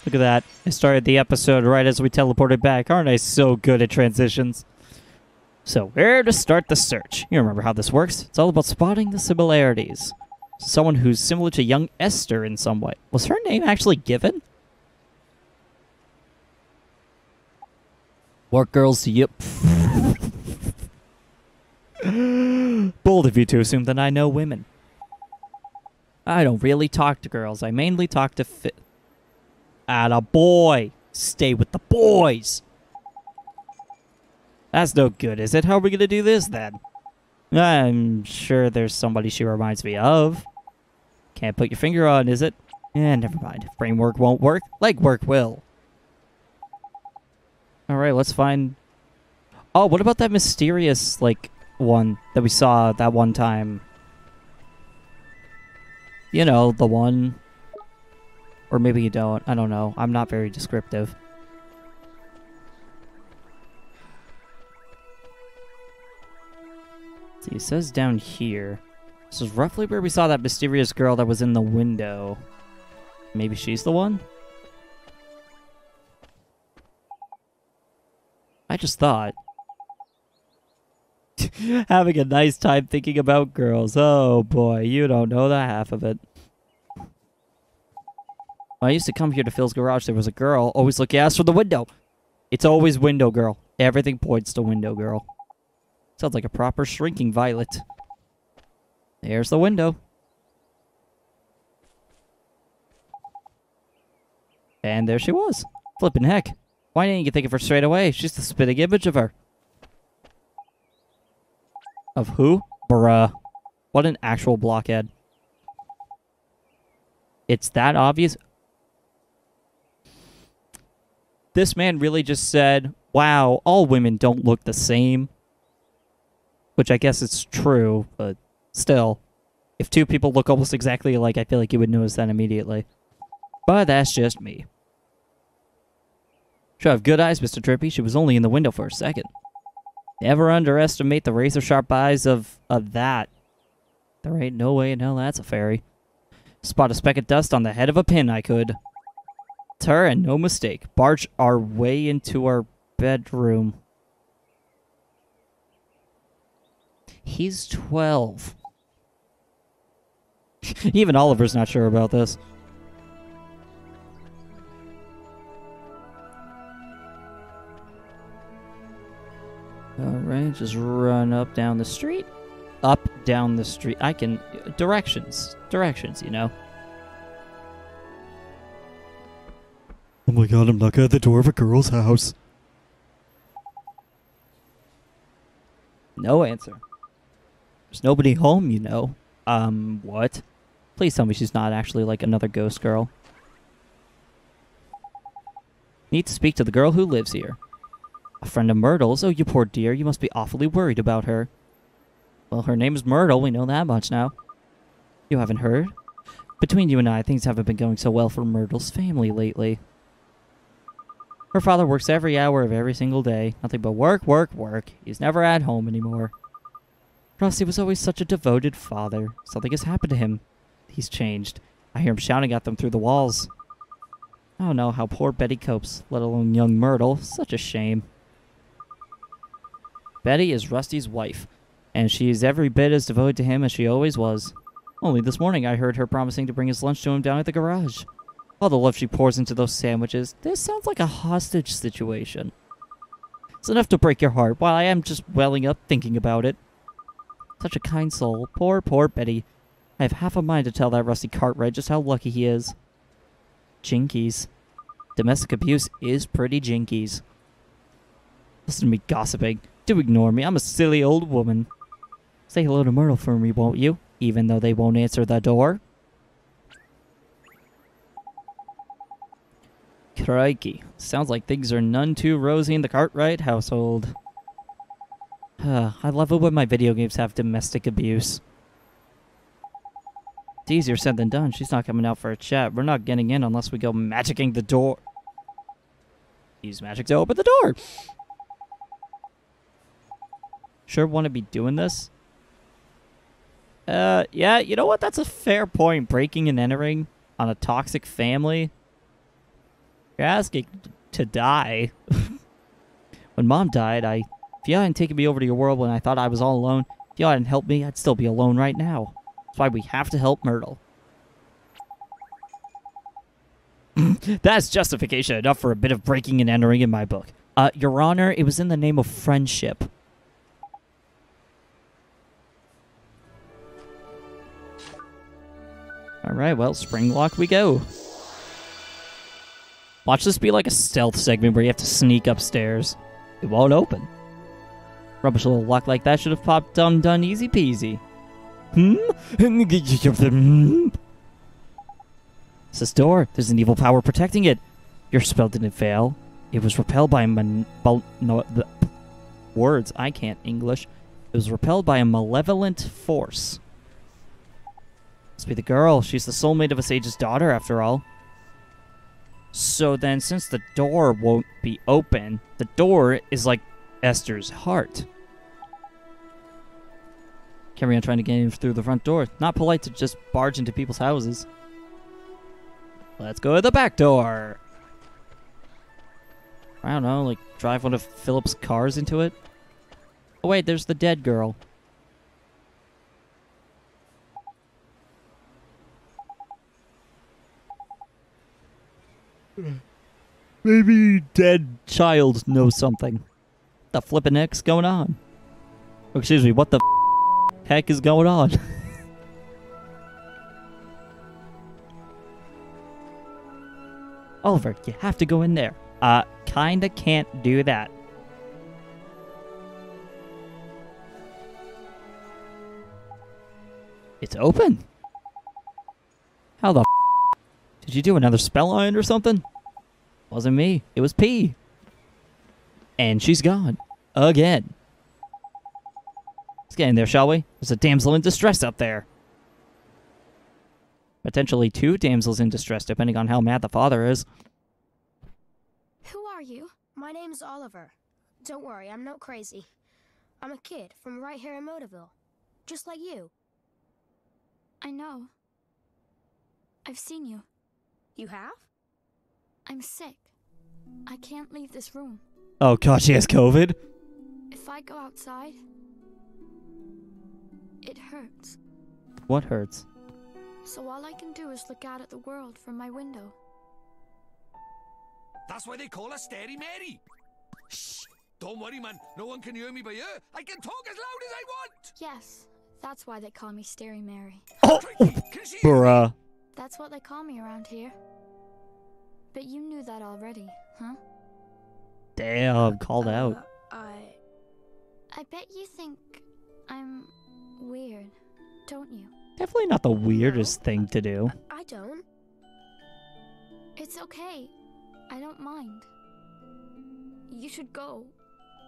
Look at that. I started the episode right as we teleported back. Aren't I so good at transitions? So, where to start the search? You remember how this works. It's all about spotting the similarities. Someone who's similar to young Esther in some way. Was her name actually given? Work girls, yep. Bold of you to assume that I know women. I don't really talk to girls. I mainly talk to Atta boy. Stay with the boys. That's no good, is it? How are we gonna do this, then? I'm sure there's somebody she reminds me of. Can't put your finger on, is it? Never mind. Framework won't work. Legwork will. Alright, let's find... Oh, what about that mysterious, like, one that we saw that one time? You know, the one... Or maybe you don't. I don't know. I'm not very descriptive. See, it says down here. This is roughly where we saw that mysterious girl that was in the window. Maybe she's the one? I just thought. Having a nice time thinking about girls. Oh boy, you don't know the half of it. When I used to come here to Phil's garage, there was a girl always looking ass from the window. It's always window girl. Everything points to window girl. Sounds like a proper shrinking violet. There's the window. And there she was. Flippin' heck. Why didn't you think of her straight away? She's the spitting image of her. Of who? Bruh. What an actual blockhead. It's that obvious. This man really just said, wow, all women don't look the same. Which I guess it's true, but still. If two people look almost exactly alike, I feel like you would notice that immediately. But that's just me. Should have good eyes, Mr. Trippy. She was only in the window for a second. Never underestimate the razor-sharp eyes of that. There ain't no way in hell that's a fairy. Spot a speck of dust on the head of a pin, I could. It's her, and no mistake. Barge our way into our bedroom. He's 12. Even Oliver's not sure about this. Alright, just run up, down the street. Up, down the street. I can... Directions. Directions, you know. Oh my god, I'm knocking at the door of a girl's house. No answer. There's nobody home, you know. What? Please tell me she's not actually like another ghost girl. Need to speak to the girl who lives here. A friend of Myrtle's? Oh, you poor dear. You must be awfully worried about her. Well, her name is Myrtle. We know that much now. You haven't heard? Between you and I, things haven't been going so well for Myrtle's family lately. Her father works every hour of every single day. Nothing but work, work, work. He's never at home anymore. Rusty was always such a devoted father. Something has happened to him. He's changed. I hear him shouting at them through the walls. I don't know how poor Betty copes, let alone young Myrtle. Such a shame. Betty is Rusty's wife, and she's every bit as devoted to him as she always was. Only this morning I heard her promising to bring his lunch to him down at the garage. All the love she pours into those sandwiches, this sounds like a hostage situation. It's enough to break your heart, while I am just welling up thinking about it. Such a kind soul. Poor, poor Betty. I have half a mind to tell that Rusty Cartwright just how lucky he is. Jinkies. Domestic abuse is pretty jinkies. Listen to me gossiping. Do ignore me. I'm a silly old woman. Say hello to Myrtle for me, won't you? Even though they won't answer the door. Crikey. Sounds like things are none too rosy in the Cartwright household. I love it when my video games have domestic abuse. It's easier said than done. She's not coming out for a chat. We're not getting in unless we go magicking the door. Use magic to open the door. Sure want to be doing this? Yeah, you know what? That's a fair point. Breaking and entering on a toxic family. You're asking to die. When Mom died, if you hadn't taken me over to your world when I thought I was all alone, if you hadn't helped me, I'd still be alone right now. That's why we have to help Myrtle. That's justification enough for a bit of breaking and entering in my book. Your Honor, it was in the name of friendship. Alright, well, spring lock we go. Watch this be like a stealth segment where you have to sneak upstairs. It won't open. Rubbish little lock like that should have popped done easy peasy. It's this door. There's an evil power protecting it. Your spell didn't fail. It was repelled by words. I can't English. It was repelled by a malevolent force. Must be the girl. She's the soulmate of a sage's daughter, after all. So then, since the door won't be open, the door is like Esther's heart. Carry on trying to get in through the front door. Not polite to just barge into people's houses. Let's go to the back door. I don't know, like drive one of Philip's cars into it. Oh wait, there's the dead girl. Maybe dead child knows something. What the flippin' heck's going on? Oh, excuse me, what the heck is going on? Oliver, you have to go in there. Kinda can't do that. It's open. How the did you do another spell on it or something? Wasn't me. It was P. And she's gone. Again. Let's get in there, shall we? There's a damsel in distress up there. Potentially 2 damsels in distress, depending on how mad the father is. Who are you? My name's Oliver. Don't worry, I'm not crazy. I'm a kid from right here in Motorville. Just like you. I know. I've seen you. You have? I'm sick. I can't leave this room. Oh god, she has COVID? If I go outside, it hurts. What hurts? So all I can do is look out at the world from my window. That's why they call her Stary Mary. Shh! Don't worry, man. No one can hear me but you. I can talk as loud as I want. Yes, that's why they call me Stary Mary. Oh! Can she hear me? Bruh. That's what they call me around here. But you knew that already, huh? Damn, called out. I bet you think I'm weird, don't you? Definitely not the weirdest thing to do. I don't. It's okay. I don't mind. You should go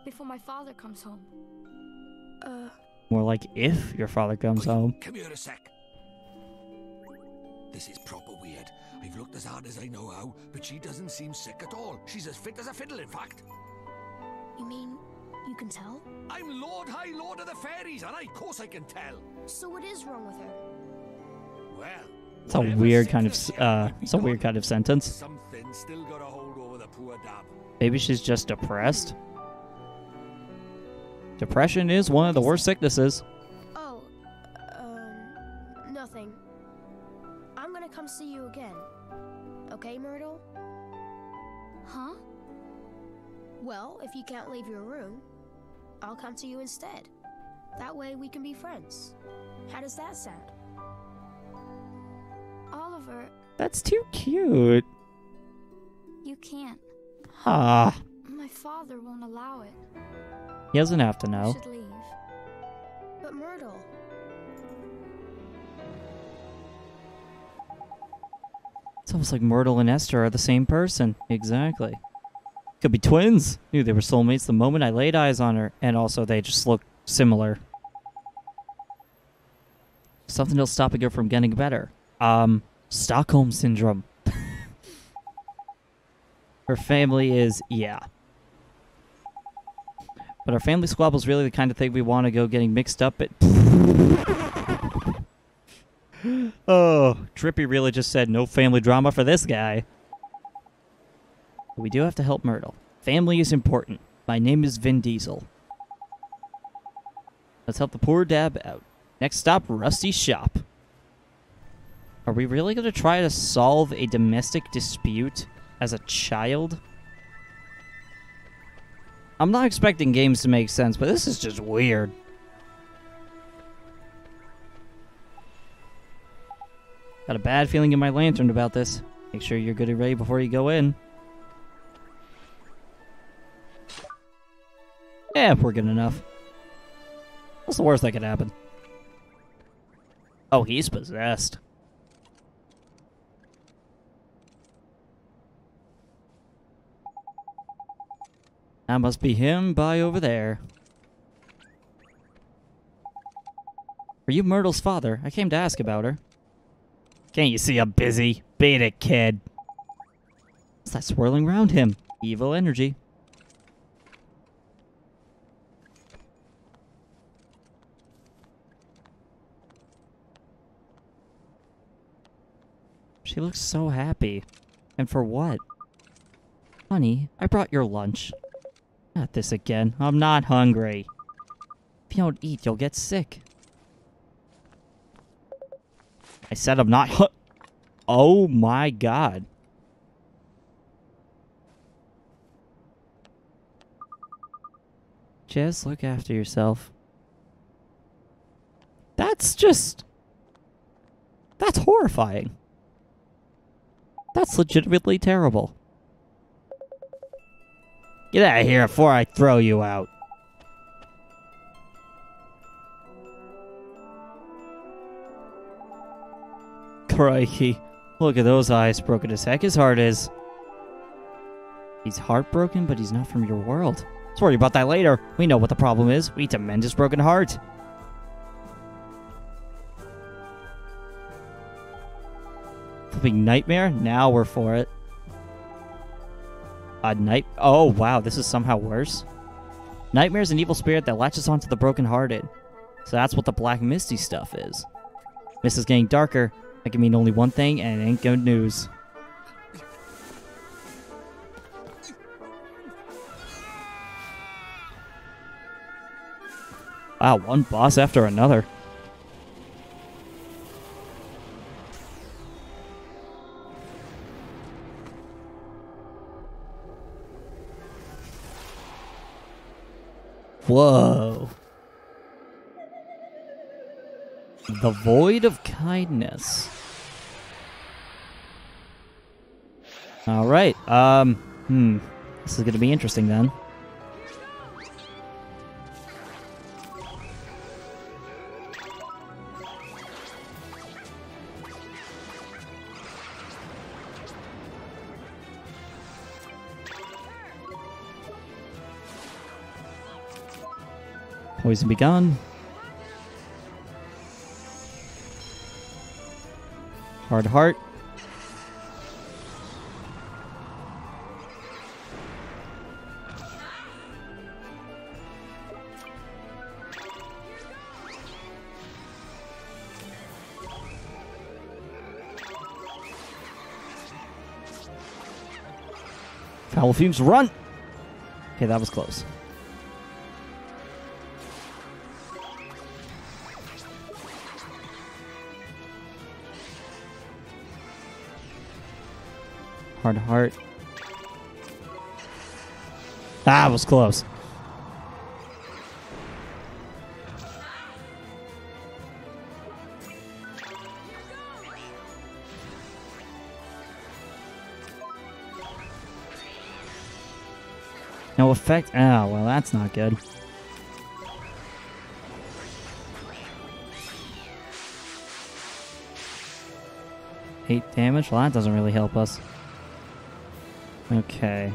before my father comes home. More like if your father comes home. Come here a sec. This is proper weird. I've looked as hard as I know how, but she doesn't seem sick at all. She's as fit as a fiddle, in fact. You mean you can tell? I'm Lord High Lord of the Fairies, and of course I can tell. So what is wrong with her? Well, It's a whatever weird kind of sickness she might be it's a weird got, kind of sentence. Something still got a hold over the poor dab. Maybe she's just depressed. Depression is one of the worst sicknesses. Oh, nothing. I'm gonna come see you again. Okay, Myrtle? Huh? Well, if you can't leave your room, I'll come to you instead. That way we can be friends. How does that sound? Oliver, That's too cute. you can't. Ah, My father won't allow it. he doesn't have to You know. should leave. But Myrtle, It's almost like Myrtle and Esther are the same person. Exactly. Could be twins. Knew they were soulmates the moment I laid eyes on her, and also they just look similar. Something else stopping her from getting better. Stockholm Syndrome. Her family is, yeah. But our family squabble's really the kind of thing we want to go getting mixed up at. Oh, Trippy really just said no family drama for this guy. But we do have to help Myrtle. Family is important. My name is Vin Diesel. Let's help the poor dab out. Next stop, Rusty's shop. Are we really going to try to solve a domestic dispute as a child? I'm not expecting games to make sense, but this is just weird. Got a bad feeling in my lantern about this. Make sure you're good and ready before you go in. Yeah, we're good enough. What's the worst that could happen? Oh, he's possessed. That must be him by over there. Are you Myrtle's father? I came to ask about her. Can't you see I'm busy? Beat it, kid. What's that swirling around him? Evil energy. She looks so happy. And for what? Honey, I brought your lunch. Not this again. I'm not hungry. If you don't eat, you'll get sick. I said I'm not Oh my god. Just look after yourself. That's horrifying. That's legitimately terrible. Get out of here before I throw you out. Crikey. Look at those eyes, broken as heck his heart is. He's heartbroken, but he's not from your world. Let's worry about that later. We know what the problem is. We need to mend his broken heart. Flipping nightmare? Now we're for it. Oh, wow, this is somehow worse. Nightmare's an evil spirit that latches onto the brokenhearted. So that's what the Black Misty stuff is. Mist is getting darker. That can mean only one thing, and it ain't good news. Wow, one boss after another. Whoa. The Void of Kindness. Alright, this is gonna be interesting then. Poison be gone. Hard heart. Foul fumes, run! Okay, that was close. Hard heart. That was close. No effect. Oh, well, that's not good. Eight damage? Well, that doesn't really help us. Okay,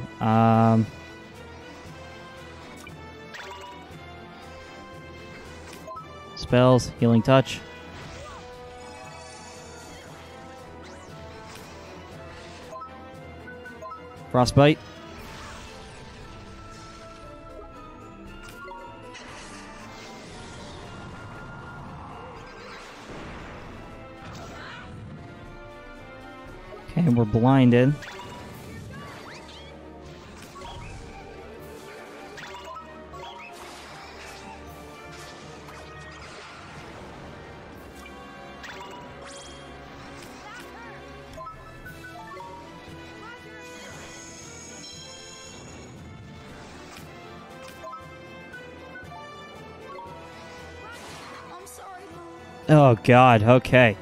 spells, healing touch. Frostbite. Okay, we're blinded. Oh, God. Okay.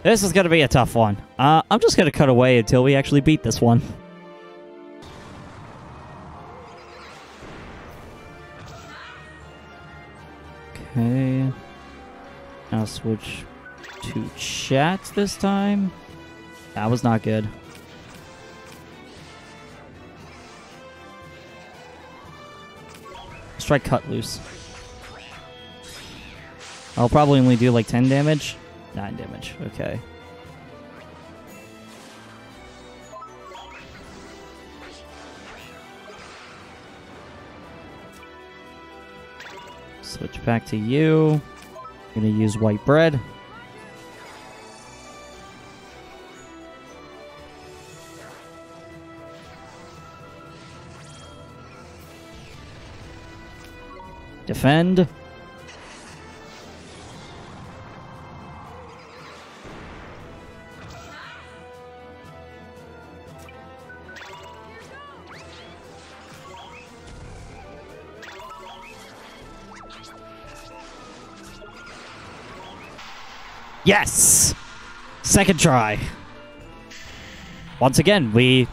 This is going to be a tough one. I'm just going to cut away until we actually beat this one. Okay. Now switch to chat this time. That was not good. Let's try cut loose. I'll probably only do like 10 damage. 9 damage. Okay. Switch back to you. I'm gonna use white bread. Defend. Yes! Second try. Once again, we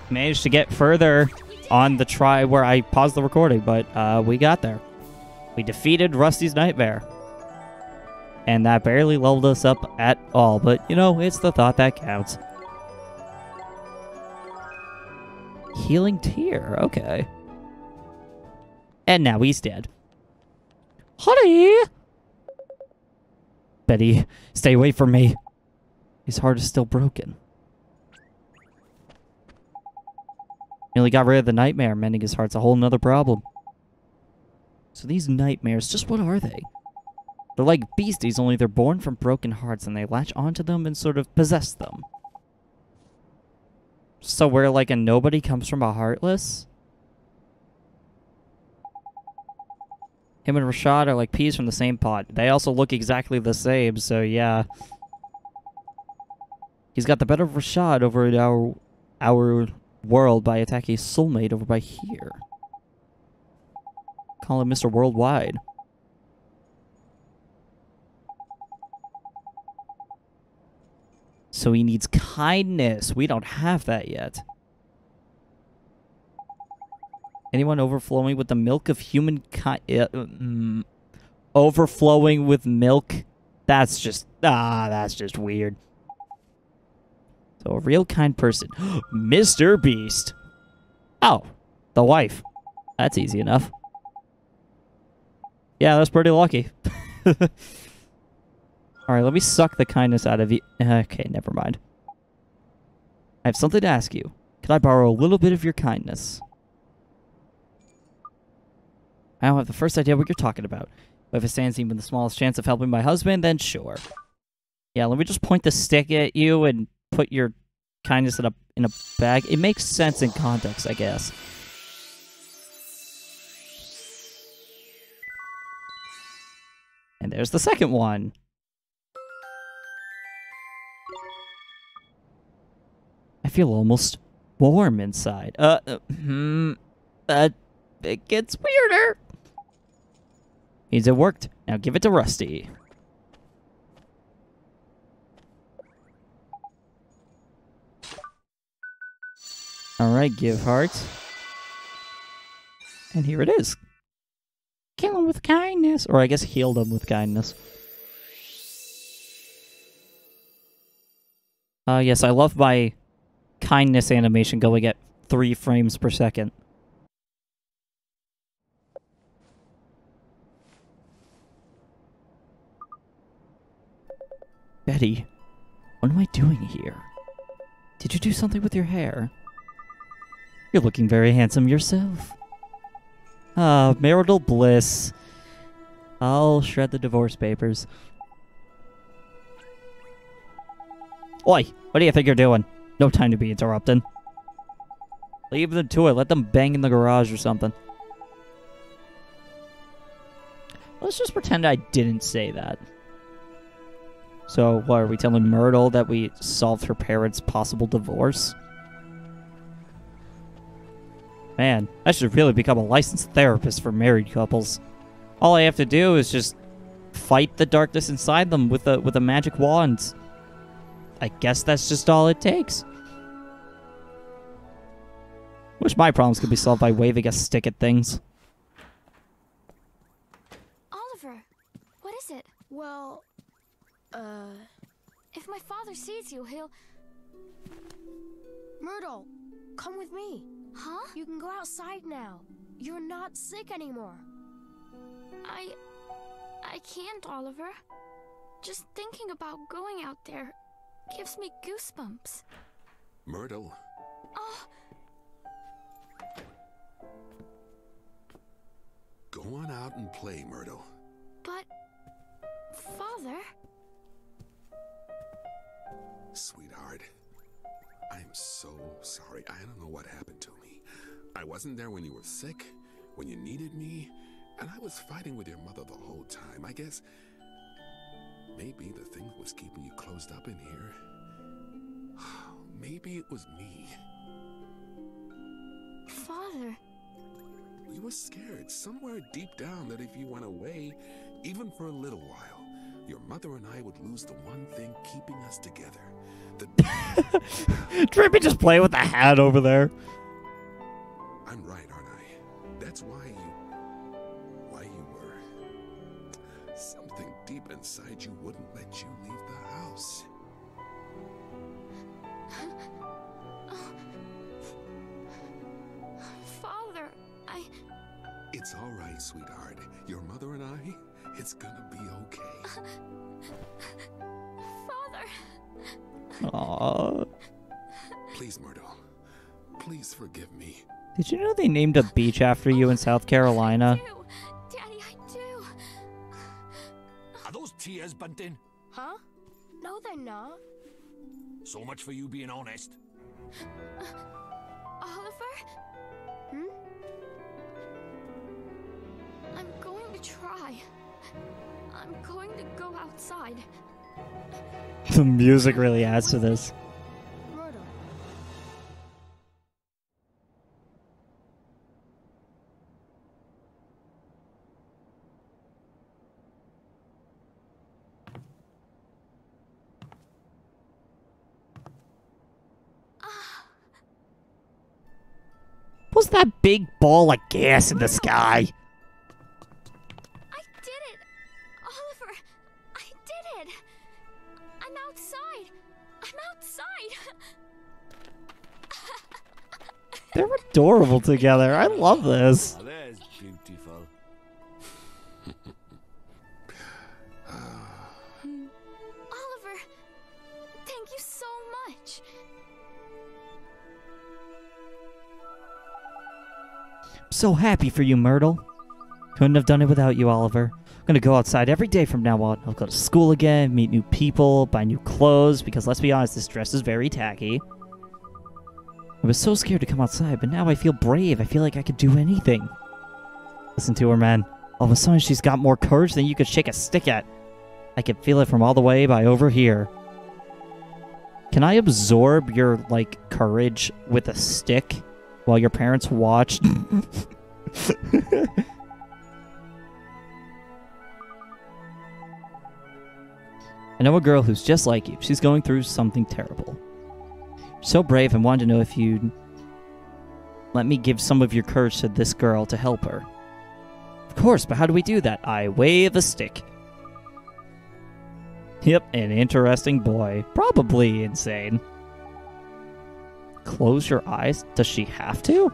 managed to get further on the try where I paused the recording, but we got there. We defeated Rusty's Nightmare. And that barely leveled us up at all, but, you know, it's the thought that counts. Healing Tear, okay. And now he's dead. Honey! Betty, stay away from me. His heart is still broken. Nearly got rid of the nightmare. Mending his heart's a whole nother problem. So these nightmares, just what are they? They're like beasties, only they're born from broken hearts and they latch onto them and sort of possess them. So where like a nobody comes from a heartless? Him and Rashad are like peas from the same pot. They also look exactly the same, so yeah. He's got the better of Rashad over at our world by attacking his soulmate over by here. Call him Mr. Worldwide. So he needs kindness. We don't have that yet. Anyone overflowing with the milk of human overflowing with milk? That's just weird. So a real kind person. Mr. Beast. Oh, the wife. That's easy enough. Yeah, that's pretty lucky. Alright, let me suck the kindness out of you. Okay, never mind. I have something to ask you. Could I borrow a little bit of your kindness? I don't have the first idea what you're talking about. But if it stands even the smallest chance of helping my husband, then sure. Yeah, let me just point the stick at you and put your kindness in a bag. It makes sense in context, I guess. And there's the second one. I feel almost warm inside. It gets weirder. Means it worked. Now give it to Rusty. Alright, give heart. And here it is. Kill him with kindness. Or I guess healed him with kindness. Yes, I love my kindness animation going at 3 frames per second. Betty, what am I doing here? Did you do something with your hair? You're looking very handsome yourself. Ah, marital bliss. I'll shred the divorce papers. Oi, what do you think you're doing? No time to be interrupting. Leave them to it. Let them bang in the garage or something. Let's just pretend I didn't say that. So, what, are we telling Myrtle that we solved her parents' possible divorce? Man, I should really become a licensed therapist for married couples. All I have to do is just fight the darkness inside them with a magic wand. I guess that's just all it takes. Wish my problems could be solved by waving a stick at things. Oliver, what is it? Well, If my father sees you, he'll... Myrtle, come with me. Huh? You can go outside now. You're not sick anymore. I can't, Oliver. Just thinking about going out there gives me goosebumps. Myrtle. Oh, Go on out and play, Myrtle. but... Father? Sweetheart, I'm so sorry. I don't know what happened to me. I wasn't there when you were sick, when you needed me, and I was fighting with your mother the whole time. I guess maybe the thing was keeping you closed up in here. Maybe it was me. Father? You were scared somewhere deep down that if you went away, even for a little while, your mother and I would lose the one thing keeping us together. Trippy just play with the hat over there. I'm right, aren't I? That's why you were. Something deep inside you wouldn't let you leave the house. Father, It's all right, sweetheart. Your mother and I, it's gonna be okay. Father! Aww. Please, Myrtle. Please forgive me. Did you know they named a beach after you in South Carolina? I do. Daddy, I do. Are those tears, Bunting? Huh? No, they're not. So much for you being honest. Oliver? Hmm? I'm going to try. I'm going to go outside. The music really adds to this. Myrtle. What's that big ball of gas in the sky? I did it! Oliver! I did it! I'm outside! I'm outside! They're adorable together. I love this. That's beautiful. Oliver! Thank you so much! I'm so happy for you, Myrtle. Couldn't have done it without you, Oliver. I'm gonna go outside every day from now on. I'll go to school again, meet new people, buy new clothes, because let's be honest, this dress is very tacky. I was so scared to come outside, but now I feel brave. I feel like I could do anything. Listen to her, man. All of a sudden, she's got more courage than you could shake a stick at. I can feel it from all the way by over here. Can I absorb your, like, courage with a stick while your parents watch? I know a girl who's just like you. She's going through something terrible. You're so brave and wanted to know if you'd let me give some of your courage to this girl to help her. Of course, but how do we do that? I wave a stick. Yep, an interesting boy. Probably insane. Close your eyes? Does she have to?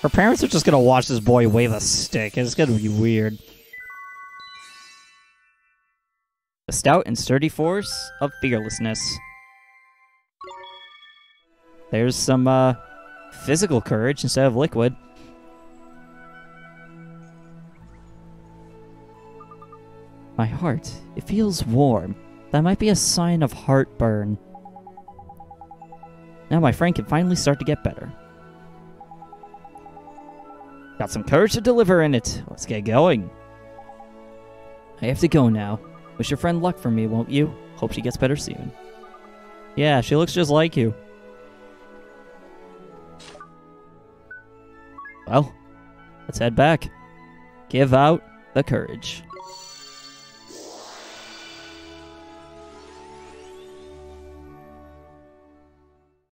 Her parents are just gonna watch this boy wave a stick. It's gonna be weird. The stout and sturdy force of fearlessness. There's some, physical courage instead of liquid. My heart, it feels warm. That might be a sign of heartburn. Now my friend can finally start to get better. Got some courage to deliver in it. Let's get going. I have to go now. Wish your friend luck for me, won't you? Hope she gets better soon. Yeah, she looks just like you. Well, let's head back. give out the courage.